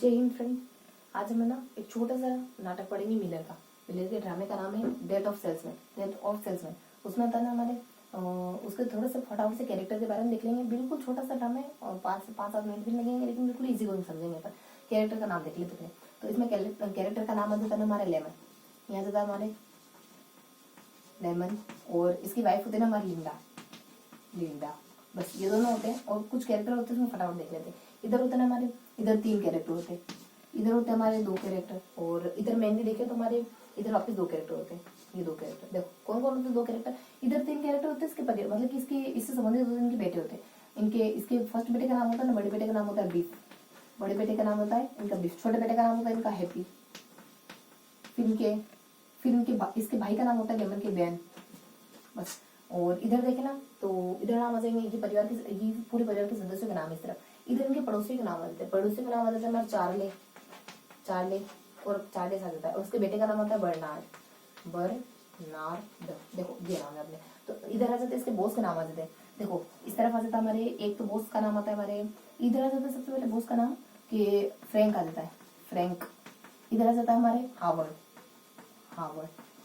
जय हिंद फ्रेंड। आज हम ना एक छोटा सा नाटक पढ़ेंगे मिलर का। मिलर के ड्रामे का नाम है डेथ ऑफ सेल्समैन। उसमें था ना हमारे उसके थोड़े से फटाफट से कैरेक्टर के बारे में देख लेंगे। बिल्कुल छोटा सा ड्रामा है और 5-7 मिनट भी लगेंगे, लेकिन बिल्कुल इजी गोइंग समझेंगे। पर कैरेक्टर का नाम देख लेते हैं। तो इसमें कैरेक्टर का नाम आता है हमारे लेमन। यहाँ से था हमारे लेमन और इसकी वाइफ होती है ना हमारी लिंडा। बस ये दोनों होते हैं और कुछ कैरेक्टर होते हैं, उसमें फटाफट देख लेते हैं। इधर होते हैं हमारे, इधर 3 कैरेक्टर होते हैं, इधर होते हैं हमारे 2 कैरेक्टर और इधर मेनली देखें तो हमारे इधर वापस 2 कैरेक्टर होते हैं। ये 2 कैरेक्टर देखो कौन कौन होते हैं। 2 कैरेक्टर, इधर 3 कैरेक्टर होते हैं। इसके पति मतलब कि इसके इससे संबंधित इनके बेटे होते हैं। इसके फर्स्ट बेटे का नाम होता है ना, बड़े बेटे का नाम होता है बीफ। बड़े बेटे का नाम होता है इनका बीफ। छोटे बेटे का नाम होता है इनका हैप्पी। फिर इसके भाई का नाम होता है लेमन के बैन। बस। और इधर देखे ना तो इधर नाम आ जाएंगे ये पूरे परिवार के सदस्यों के नाम। इस तरफ इधर इनके पड़ोसी के नाम आ जाते हैं। पड़ोसी का नाम आ जाता है हमारे चार्ले और चार्ले आ जाता है। और उसके बेटे का नाम होता है बर्नार्ड। देखो ये नाम है अपने। तो इधर आ जाते हैं इसके बॉस के नाम आ जाते हैं। देखो इस तरफ आ जाता है हमारे, एक तो बॉस का नाम आता है हमारे, इधर आ जाता है सबसे पहले बॉस का नाम कि फ्रैंक आ जाता है, फ्रैंक। इधर आ जाता है हमारे हावर्ड।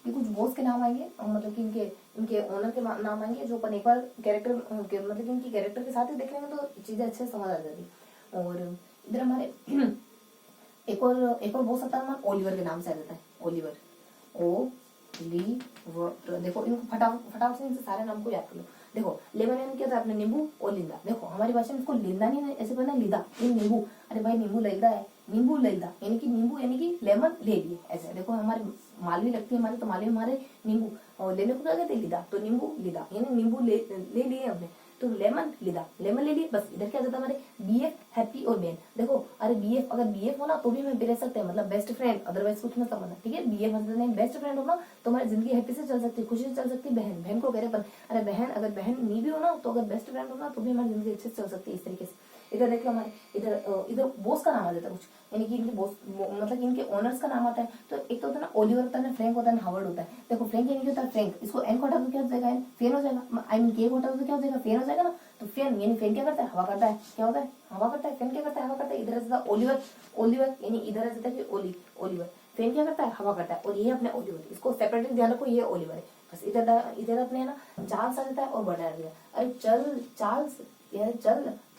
ये कुछ बॉस के नाम आएंगे, मतलब कि इनके ओनर के नाम आएंगे, जो अपन एक बार कैरेक्टर मतलब कि इनकी कैरेक्टर के साथ ही देख लेंगे तो चीजें अच्छे से समझ आ जाती। और इधर हमारे एक और बॉस आता है हमारा ओलिवर के नाम से आ जाता है। ओलिवर देखो इनको फटाफट से इनसे सारे नाम को याद कर लो। देखो लेमन यानी क्या था अपने नींबू और लिंदा। देखो हमारी भाषा में इसको लिंदा नहीं ऐसे पढ़ना, लिदा। ये नींबू, अरे भाई नींबू लिदा है, नींबू लिदा यानी कि नींबू यानी कि लेमन ले लिए ऐसे। देखो हमारे मालवी लगती है हमारे, तो मालवी हमारे नींबू और लेने को क्या कहते हैं, लिदा। तो नींबू लिदा यानी नींबू ले लिए हमने, तो लेमन लिदा, लेमन ले लिए। बस इधर क्या जाता है हमारे बीएफ हैप्पी और बेन। देखो अरे बीएफ, अगर बीएफ हो ना तो भी हम रह सकते हैं, मतलब बेस्ट फ्रेंड, अदरवाइज कुछ मत समझना, ठीक है। बीएफ मतलब बेस्ट फ्रेंड हो ना तो हमारी जिंदगी हैप्पी से चल सकती है, खुशी से चल सकती है। बहन को कह रहे पर अरे बहन, अगर बहन नहीं भी हो ना तो अगर बेस्ट फ्रेंड हो ना तो भी हमारी जिंदगी अच्छे से चल सकती है। इस तरीके से इधर देखो हमारे इधर बॉस का नाम आ जाता है कुछ, यानी कि इनके बॉस मतलब इनके ओनर्स का नाम आता है। तो एक तो होता है ना ओलिवर होता है ना, फ्रैंक होता है ना, हावर्ड होता है। देखो फ्रैंक यानी कि होता है फ्रैंक, इसको एन को हटा दो क्या हो जाएगा, फेन हो जाएगा। आई मीन के को हटा दो क्या हो जाएगा, फेन हो जाएगा ना। तो फैन यानी फैन क्या करता है, हवा करता है। क्या होता है, हवा करता है। फैन क्या करता है, हवा करता है। इधर आ जाता है ओलिवर यानी इधर आ जाता है ओलिवर। फैन क्या करता है, हवा करता है। और ये अपने ओलिवर, इसको सेपरेटली ध्यान रखो, ये ओलिवर है। बस इधर अपने है ना चार्ल्स आ जाता है और बर्नार्ड। अरे चल चार्ल्स, यार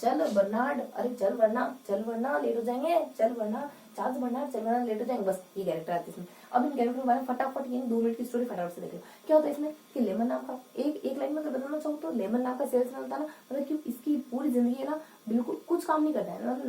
चल बर्नार्ड, अरे चल वरना लेट हो जाएंगे, चल वरना चार्ल्स बर्नार्ड, चल वरना लेट हो जाएंगे। बस ये कैरेक्टर आते हैं इसमें। अब इन कैरेक्टर के बारे में फटाफट ये 2 मिनट की स्टोरी फटाफट से देख लो। क्या होता है इसमें कि लेमन नाम का एक लाइन में अगर बताना चाहूँ तो लेमन नाम का सेल्समैन होता है ना, मतलब कि इसकी पूरी जिंदगी है ना बिल्कुल कुछ काम नहीं करता है, मतलब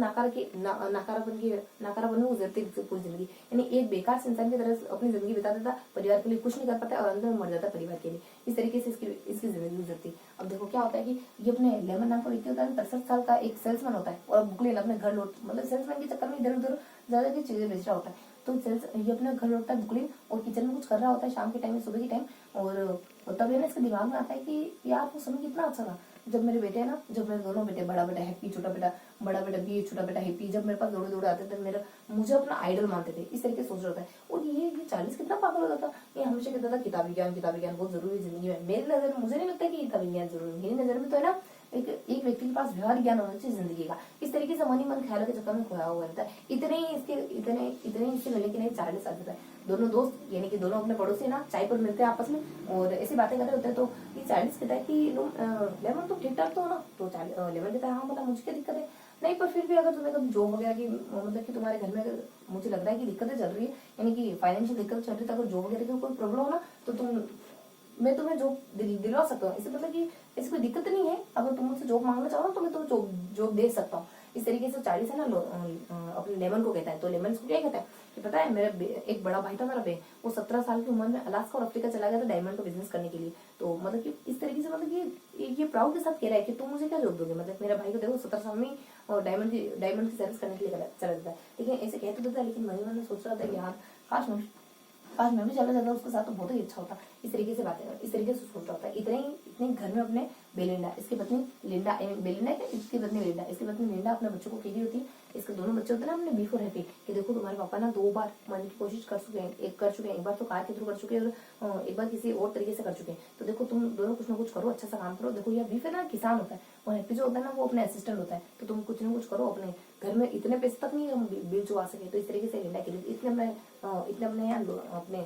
नाकारापन में गुजरती है पूरी जिंदगी। यानी एक बेकार से इंसान की तरह अपनी जिंदगी बिता देता, परिवार के लिए कुछ नहीं कर पाता और अंदर में मर जाता परिवार के लिए। इस तरीके से इसकी जिंदगी गुजरती। अब देखो क्या होता है कि ये अपने लेमन नाम का व्यक्ति होता है, 63 साल का एक सेल्समैन होता है और बुकलेन अपने घर लौट, मतलब सेल्समैन के चक्कर में इधर उधर ज्यादा की चीजें बेच रहा होता है। तो ये अपने घर लौटता है बुकलेन और किचन में कुछ कर रहा होता है शाम के टाइम में, सुबह के टाइम। और तब ना इसके दिमाग में आता है कि यार वो समय कितना अच्छा था जब मेरे बेटे है ना, जब मेरे दोनों बेटे, बड़ा बेटा हैप्पी, छोटा बेटा, बड़ा बेटा बी, छोटा बेटा हैप्पी, जब मेरे पास दौड़े आते थे, मुझे अपना आइडल मानते थे। इस तरीके से सोच रहा था। और ये 40 कितना पागल होता था। ये हमेशा कहता था किताबी ज्ञान बहुत जरूरी है जिंदगी में। मेरी नजर में मुझे नहीं लगता कि किताबी ज्ञान जरूरी है, मेरी नजर में तो है ना एक व्यक्ति के पास व्यवहार ज्ञान होना चाहिए जिंदगी का। इस तरीके से मन ख्यालों के चक्कर में खोया हुआ रहता है। इतने ही इससे मिले कि नहीं 40 साल देता है। दोनों दोस्त यानी कि दोनों अपने पड़ोसी ना चाय पर मिलते हैं आपस में और ऐसी बातें कर रहे होते हैं। तो ये 40 कहता है कि लेमन तो ठीक ठाक तो हो ना, तो लेमन कहता है हाँ मतलब मुझे क्या दिक्कत है, नहीं पर फिर भी अगर तुम्हें कभी जॉब वगैरह की, मतलब कि तुम्हारे घर में अगर मुझे लग रहा है कि दिक्कतें चल रही है, यानी कि फाइनेंशियल दिक्कत चल रही है, तो अगर जॉब वगैरह की कोई प्रॉब्लम हो ना तो मैं तुम्हें जॉब दिलवा सकता हूँ। इससे मतलब कि ऐसी कोई दिक्कत नहीं है, अगर तुम मुझसे जॉब मांगना चाहो ना तो मैं तुम्हें जॉब दे सकता हूँ। इस तरीके से 40 है ना अपने लेमन को कहता है। तो लेमन इसको क्या कहता है कि पता है मेरा एक बड़ा भाई था मेरा बहन, वो 17 साल की उम्र में अलास्का और अफ्रीका चला गया था डायमंड का बिजनेस करने के लिए। तो मतलब कि इस तरीके से मतलब कि ये प्राउड के साथ कह रहा है कि तुम मुझे क्या जॉब दोगे, मतलब मेरा भाई को देखो 17 साल में और डायमंड की सर्विस करने के लिए चला जाता है। लेकिन ऐसे कहते देता है, लेकिन मन में सोच रहा था यार काश मैं भी चला जाता उसके साथ तो बहुत ही अच्छा होता। इस तरीके से बातें इस तरीके से सोच रहा होता है। इतने घर में अपने बेलिंडा, इसकी पत्नी लिंडा, बेलिंडा क्या, इसकी पत्नी लिंडा, इसकी पत्नी लिंडा अपने बच्चों को कह रही होती है, इसके दोनों बच्चे होते हैं ना अपने बीफ और हैप्पी, कि देखो तुम्हारे पापा ना 2 बार मरने की कोशिश कर चुके हैं, एक बार तो कार के थ्रू कर चुके हैं और एक बार किसी और तरीके से कर चुके हैं, तो देखो तुम दोनों कुछ ना कुछ करो, अच्छा सा काम करो। देखो ये बीफ है ना किसान होता है और हैप्पी जो होता है ना वो अपने असिस्टेंट होता है, तो तुम कुछ ना कुछ करो, अपने घर में इतने पैसे तक नहीं हम बिल चुका सके। तो इस तरीके से लिंडा के लिए इतने अपने यहाँ अपने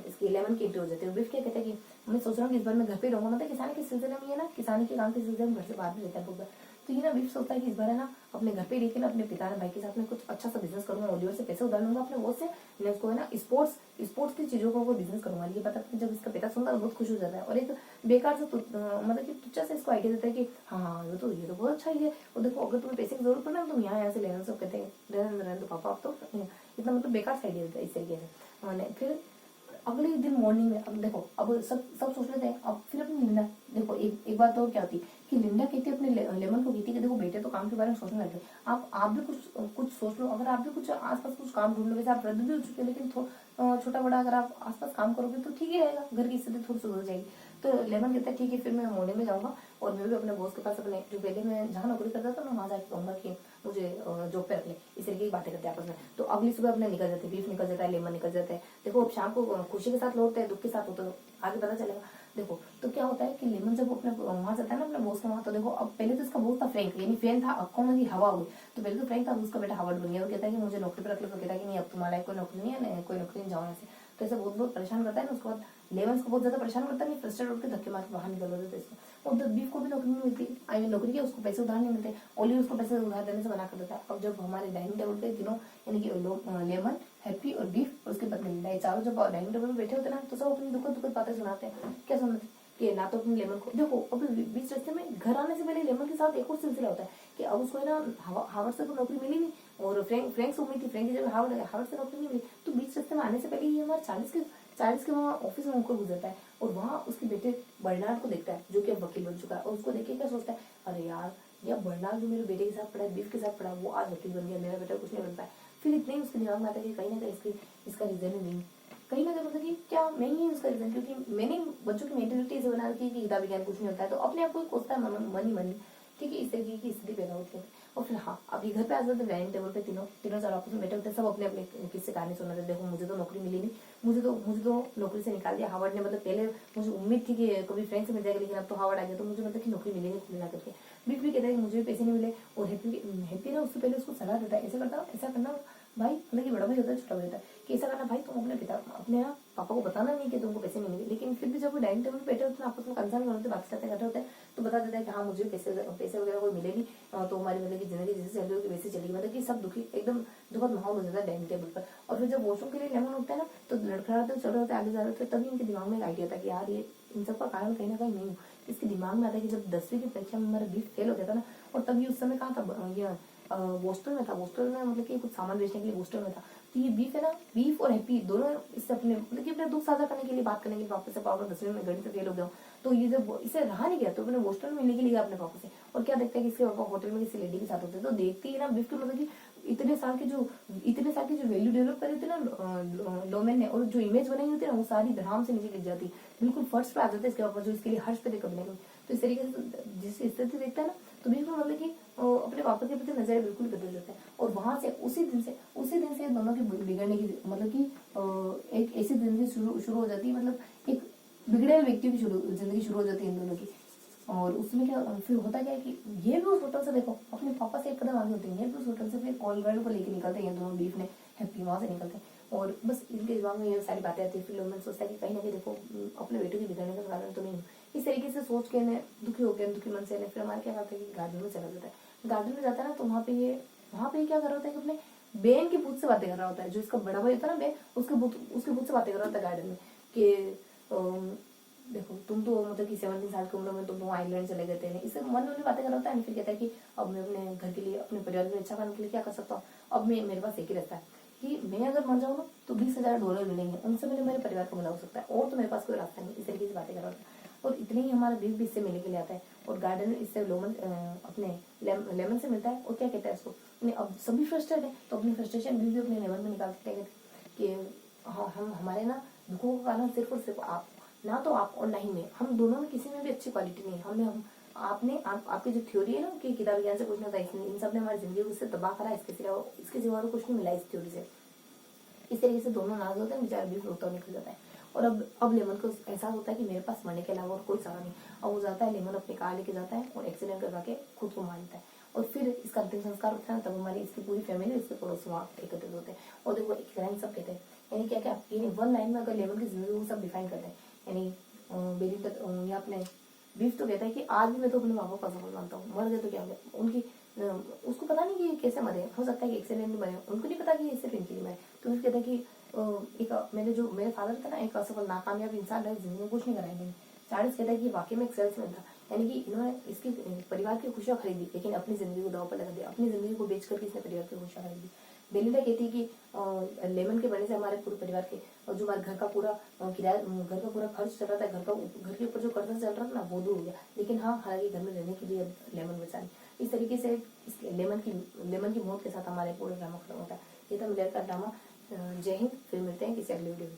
इसकी 11 की एंट्री हो जाती है। बीफ क्या कहता है कि मैं सोच रहा हूँ कि इस बार मैं घर पे रहूंगा, मतलब किसानी के सिलसिले में ये ना, किसानी के काम के सिलसिले में घर से बाहर भी रहता है बहुत बार। तो ये ना बीफ सोचता है कि इस बार है ना अपने घर पे लेके ना अपने पिता ने भाई के साथ में कुछ अच्छा सा बिजनेस करूंगा, ओलिवर से पैसे उधार लूंगा अपने वो से, मैं उसको है ना स्पोर्ट्स की चीजों का वो बिजनेस करूंगा। ये पता जब इसका पिता सुनता है बहुत खुश हो जाता है और एक बेकार से मतलब कि तुच्चा से इसको आइडिया देता है कि हाँ ये तो बहुत अच्छा ही है, और देखो अगर तुम्हें पैसे की जरूरत पड़े ना तुम यहाँ से लेना। सब कहते हैं रहने दो पापा, आप तो इतना मतलब बेकार से आइडिया देता है इस तरीके से। फिर अगले दिन मॉर्निंग में, अब देखो अब सब सोच लेते हैं। अब फिर अपनी लिंडा, देखो एक बात और क्या होती कि लिंडा कहती है अपने लेमन को, कहती है कि देखो बेटे तो काम के बारे में सोचने लगे, आप भी कुछ सोच लो, अगर आप भी कुछ आसपास कुछ काम ढूंढ लो, वैसे आप वृद्ध भी हो चुके हैं लेकिन छोटा बड़ा अगर आप आसपास काम करोगे तो ठीक ही रहेगा, घर की स्थिति थोड़ी सुधर जाएगी। तो लेमन कहता है ठीक है, फिर मैं मॉर्निंग में जाऊंगा और मैं भी अपने बॉस के पास, अपने जो पहले मैं जहाँ नौकरी करता था मैं वहां जाके कहूंगा कि मुझे जॉब पे रख ले। इस तरीके की बातें करते हैं आपस में। तो अगली सुबह अपने निकल जाते हैं, बीफ निकल जाता है, लेमन निकल जाता है। देखो अब शाम को खुशी के साथ लौटते हैं, दुख के साथ होते आगे पता चलेगा। देखो तो क्या होता है कि लेमन जब अपने वहां जाता है ना अपने बॉस के वहां, तो देखो अब पहले तो इसका बॉस था फ्रैंक, यानी फैन था, अब कौन हवा हुई। तो पहले तो फ्रैंक था, उसका बेटा हावर्ड बन गया। वो कहता है कि मुझे नौकरी पर रख लो, तो कहता है कि नहीं अब तुम्हारा कोई नौकरी नहीं है, कोई नौकरी नहीं, जाओ यहाँ से। तो ऐसे बहुत परेशान करता है ना। उसके बाद लेमन को बहुत ज्यादा परेशान करता है, फ्रस्ट्रेट होकर धक्के मार के बाहर निकल देते इसको। और बीफ को भी नौकरी नहीं मिलती, आई मीन नौकरी की उसको पैसे उधार नहीं मिलते, ओली उसको पैसे उधार देने से मना कर देता है। अब जब हमारे डाइनिंग टेबल पे तीनों यानी कि लेमन, हैप्पी और बीफ और उसके पत्नी लिंडा, ये चारों जब डाइनिंग टेबल पे बैठे होते ना, तो सब अपनी दुखद बातें सुनाते हैं। क्या सुनाते कि ना तो अपने लेमन को देखो, अब बीच रास्ते में घर आने से पहले लेमन के साथ एक और सिलसिला होता है कि अब उसको ना हावर्ड से तो नौकरी मिली नहीं, और फ्रैंक से उम्मीद थी, फ्रैंक की जगह हावर्ड से नौकरी नहीं मिली। तो बीच रास्ते में आने से पहले ये हमारे 40 के वहाँ ऑफिस में होकर गुजरता है और वहाँ उसके बेटे बर्नार्ड को देखता है, जो कि अब वकील बन चुका है। और उसको देख के क्या सोचता है, अरे यार ये बर्नार्ड जो मेरे बेटे के साथ पढ़ा है, बीफ के साथ पढ़ा, वो आज वकील बन गया, मेरा बेटा कुछ नहीं बन पाया। फिर इतने ही उसके दिमाग में आता है कि कहीं ना कहीं इसका रीजन ही नहीं, कहीं ना कहीं मतलब कि क्या मैं ही उसका रीजन, क्योंकि मैंने बच्चों की मेंटेलिटी ऐसे बना रखी है कि किताबी ज्ञान कुछ नहीं होता है, तो अपने आप को कोसता है मन ही। ठीक है, इस तरीके की स्थिति पैदा होती है। और फिर हाँ, अब ये घर पे आ जाते हैं डाइनिंग टेबल पे, तीनों चार आपस में बैठे होते हैं, सब अपने अपने किस्से कहानी सुनाते हैं। देखो मुझे तो नौकरी मिली नहीं, मुझे तो नौकरी से निकाल दिया हावर्ड ने, मतलब पहले मुझे उम्मीद थी कि कभी फ्रेंड से मिल जाएगा, लेकिन अब तो हावर्ड आ गया, तो मुझे मतलब कि नौकरी मिलेगी खुद मिला करके। बीफ भी कहता है कि मुझे भी पैसे नहीं मिले, और हैप्पी ना उससे पहले उसको सलाह देता है, ऐसा करना भाई, मतलब कि बड़ा भाई होता है छोटा भाई होता है, कि ऐसा करना भाई, तुम अपने पापा को बताना नहीं कि तुमको पैसे नहीं मिले। लेकिन फिर भी जब वो डाइनिंग टेबल पे बैठे होते हैं, आपस में कंसर्न होते, बात करते होते हैं, तो बता देता है कि हाँ मुझे पैसे वगैरह कोई मिले नहीं, तो हमारी मतलब की जिंदगी जैसे चल रही होगी वैसे चलेगी, मतलब कि सब दुखी एकदम दुखद माहौल हो जाता है डाइनिंग टेबल पर। और फिर जब वॉशरूम के लिए लेमन उठता है ना, तो लड़खड़ाते चल रहे होते आगे जा रहे होते, तभी इनके दिमाग में एक आइडिया था कि यार ये इन सब का कारण कहीं ना कहीं नहीं हूँ। इसके दिमाग में आता है कि जब 10वीं की परीक्षा में हमारा बीफ फेल हो गया था ना, और तभी उस समय कहाँ था, ये बोस्टन में था, बोस्टन में मतलब कि कुछ सामान बेचने के लिए बोस्टन में था। तो ये बीफ है ना, बीफ और हैप्पी दोनों इससे अपने मतलब कि अपने दुख साझा करने के लिए, बात करने के लिए वापस से पापा 10वीं में गणित से फेल हो गया, तो ये जब इसे रहा नहीं गया तो अपने बोस्टन में मिलने के लिए अपने पापा से, और क्या देखता है कि इसके पापा होटल में किसी लेडी के साथ होते हैं। तो देखते ही ना बीफ के मतलब कि इतने साल की जो वैल्यू डेवलप करी होती है ना लोमेन ने, और जो इमेज बनाई होती है ना, वो सारी धड़ाम से नीचे गिर जाती, बिल्कुल फर्स्ट पे आ जाता है इसके पापा, जो इसके लिए हर्ष पे देखकर बनेगा। तो इस तरीके से जिस स्थिति देखता है ना, तो बीफ को मतलब कि अपने पापा के प्रति नजर बिल्कुल बदल जाता है। और वहां से उसी दिन से दोनों की बिगड़ने की मतलब कि एक ऐसे दिन से शुरू हो जाती है, मतलब एक बिगड़े व्यक्ति की जिंदगी शुरू हो जाती है इन दोनों की। और उसमें क्या फिर होता क्या है कि ये भी उस होटल से, देखो अपने पापा से एक कदम आगे होते हैं, ये भी उस होटल से फिर कॉल गर्ल को लेके निकलते हैं दोनों, बीफ ने हैप्पी वहां से निकलते हैं। और बस इनके दिमाग में ये सारी बातें आती है। फिर लोग सोचता है कि कहीं ना कहीं देखो अपने बेटे की बिगड़ने का कारण तो नहीं हूँ। इस तरीके से सोच के दुखी हो गया, दुखी मन से फिर हमारे क्या करते हैं कि गार्डन में चला जाता है। गार्डन में जाता है ना, तो वहाँ पे ये क्या कर रहा होता है कि अपने बेन के भूत से बातें कर रहा होता है, जो इसका बड़ा भाई होता है ना बेन, उसके भूत से बातें कर रहा होता है गार्डन में कि देखो तुम तो मतलब कि 17 साल की उम्र में तुम आइलैंड चले गए थे, इससे मन में बातें कर रहा होता है। फिर कहता है कि अब मैं अपने घर के लिए, अपने परिवार में अच्छा करने के लिए क्या कर सकता हूँ। अब मेरे पास एक ही रास्ता है कि मैं अगर मर जाऊँ ना तो $20,000 मिलेंगे, उनसे मेरे परिवार को मिला हो सकता है, और तो मेरे पास कोई रास्ता नहीं। इस तरीके से बातें कर रहा होता है। और इतने ही हमारा बीफ भी इससे मिलने के लिए आता है, और गार्डन में इससे अपने लेमन से मिलता है, और क्या कहता है उसको, अब सभी फ्रस्ट्रेट है, तो अपनी फ्रस्ट्रेशन भी अपने लेमन में निकाल सकते हैं कि हाँ हम हमारे ना दुखों का कारण सिर्फ और सिर्फ आप ना तो आप और ना ही मैं, हम दोनों में किसी में भी अच्छी क्वालिटी नहीं है। आपकी जो थ्योरी है ना कि किताबी ज्ञान से कुछ नहीं होता, इन सब ने हमारी जिंदगी को उससे तबाह करा, इसके सिवा तो कुछ नहीं मिला इस थ्योरी से। इस तरीके से दोनों नाराज होते हैं, बेचारा भी रोता निकल जाता है। और अब लेमन को एहसास होता है कि मेरे पास मरने के अलावा और कोई सहारा नहीं। अब वो जाता है, लेमन अपनी कार लेके जाता है और एक्सीडेंट करवा के खुद को मार लेता है। और फिर इसका अंतिम संस्कार होता है, तब हमारी इसकी पूरी फैमिली, इसके पड़ोसी वहाँ एकत्रित होते हैं। और देखो एक लाइन सब कहते हैं, यानी क्या क्या, यानी वन लाइन में अगर लेमन की जिंदगी को सब डिफाइन करते हैं, यानी बेली या अपने बीफ तो कहता है कि आज भी मैं तो अपने माँ बाप का सफल मानता हूँ, मर गए तो क्या हो गया उनकी, उसको पता नहीं कि ये कैसे मरे, हो सकता है कि एक्सीडेंट में मरे, उनको नहीं पता कि ये सिर्फ इनके लिए मरे। तो फिर कहता है कि मेरे फादर था ना, एक असफल नाकामयाब इंसान रहे, जिंदगी में कुछ नहीं कराएंगे। चार्ल्स कहता है कि वाकई में एक सेल्समैन था, यानी कि इन्होंने इसकी परिवार की खुशियां खरीदी, लेकिन अपनी जिंदगी को दांव पर लगा दिया, अपनी जिंदगी को बेच करके इसने परिवार की खुशियां खरीदी। बेलिंडा कहती है कि लेमन के बनने से हमारे पूरे परिवार के, और जो हमारे घर का पूरा किराया, घर का पूरा खर्च चल रहा था, घर के ऊपर जो कर्जा चल रहा था ना, वो दूर हो गया। लेकिन हाँ, हालांकि घर में रहने के लिए लेमन बचा नहीं। इस तरीके से लेमन की मौत के साथ हमारे पूरा ड्रामा खत्म होता है। ये था मिलर का ड्रामा। जय हिंद, फिर मिलते हैं किसी अगले वीडियो में।